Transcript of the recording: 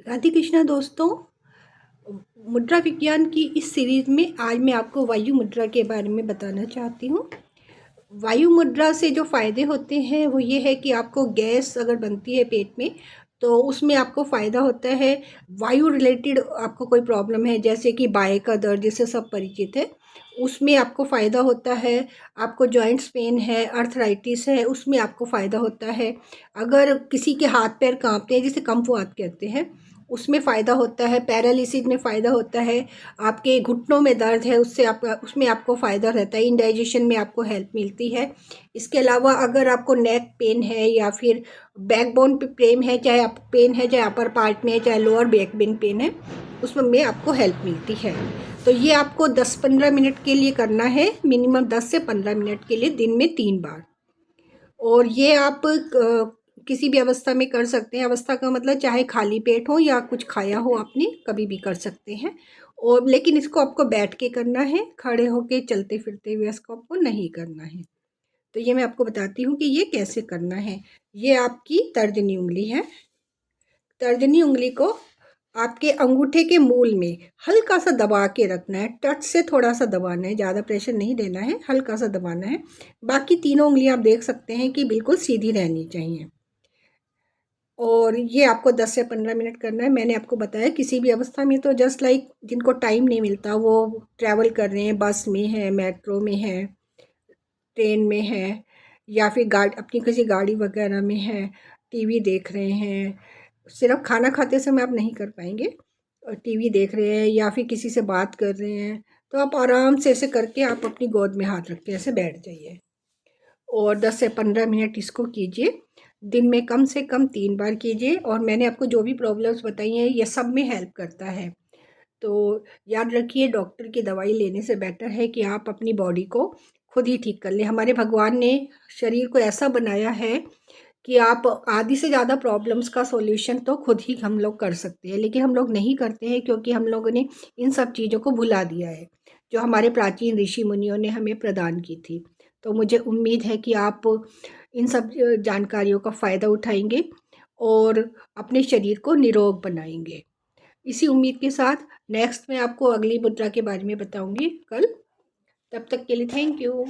राधे कृष्णा दोस्तों, मुद्रा विज्ञान की इस सीरीज़ में आज मैं आपको वायु मुद्रा के बारे में बताना चाहती हूँ। वायु मुद्रा से जो फ़ायदे होते हैं वो ये है कि आपको गैस अगर बनती है पेट में तो उसमें आपको फ़ायदा होता है। वायु रिलेटेड आपको कोई प्रॉब्लम है जैसे कि बाएँ का दर्द जिससे सब परिचित है, उसमें आपको फ़ायदा होता है। आपको जॉइंट्स पेन है, अर्थराइटिस है, उसमें आपको फ़ायदा होता है। अगर किसी के हाथ पैर काँपते हैं जिसे कम्फवात कहते हैं, उसमें फ़ायदा होता है। पैरालिसिस में फ़ायदा होता है। आपके घुटनों में दर्द है उसमें आपको फ़ायदा रहता है। इंडाइजेशन में आपको हेल्प मिलती है। इसके अलावा अगर आपको नेक पेन है या फिर बैकबोन पे पेन है, चाहे अपर पार्ट में है, चाहे लोअर बैक बेन पेन है, उसमें आपको हेल्प मिलती है। तो ये आपको 10-15 मिनट के लिए करना है, मिनिमम 10 से 15 मिनट के लिए दिन में 3 बार। और ये आप किसी भी अवस्था में कर सकते हैं। अवस्था का मतलब चाहे खाली पेट हो या कुछ खाया हो आपने, कभी भी कर सकते हैं। और लेकिन इसको आपको बैठ के करना है, खड़े होके चलते फिरते हुए इसको आपको नहीं करना है। तो ये मैं आपको बताती हूँ कि ये कैसे करना है। ये आपकी तर्जनी उंगली है। तर्जनी उंगली को आपके अंगूठे के मूल में हल्का सा दबा के रखना है। टच से थोड़ा सा दबाना है, ज़्यादा प्रेशर नहीं देना है, हल्का सा दबाना है। बाकी तीनों उंगलियां आप देख सकते हैं कि बिल्कुल सीधी रहनी चाहिए। और ये आपको 10 से 15 मिनट करना है। मैंने आपको बताया किसी भी अवस्था में, तो जस्ट लाइक जिनको टाइम नहीं मिलता, वो ट्रैवल कर रहे हैं, बस में है, मेट्रो में है, ट्रेन में है, या फिर अपनी किसी गाड़ी वगैरह में है, टीवी देख रहे हैं। सिर्फ खाना खाते समय आप नहीं कर पाएंगे, और टीवी देख रहे हैं या फिर किसी से बात कर रहे हैं, तो आप आराम से ऐसे करके आप अपनी गोद में हाथ रख के ऐसे बैठ जाइए और 10 से 15 मिनट इसको कीजिए। दिन में कम से कम 3 बार कीजिए। और मैंने आपको जो भी प्रॉब्लम्स बताई हैं ये सब में हेल्प करता है। तो याद रखिए, डॉक्टर की दवाई लेने से बेटर है कि आप अपनी बॉडी को खुद ही ठीक कर लें। हमारे भगवान ने शरीर को ऐसा बनाया है कि आप आधी से ज़्यादा प्रॉब्लम्स का सॉल्यूशन तो खुद ही हम लोग कर सकते हैं, लेकिन हम लोग नहीं करते हैं क्योंकि हम लोगों ने इन सब चीज़ों को भुला दिया है जो हमारे प्राचीन ऋषि मुनियों ने हमें प्रदान की थी। तो मुझे उम्मीद है कि आप इन सब जानकारियों का फ़ायदा उठाएंगे और अपने शरीर को निरोग बनाएंगे। इसी उम्मीद के साथ नेक्स्ट मैं आपको अगली मुद्रा के बारे में बताऊंगी कल। तब तक के लिए थैंक यू।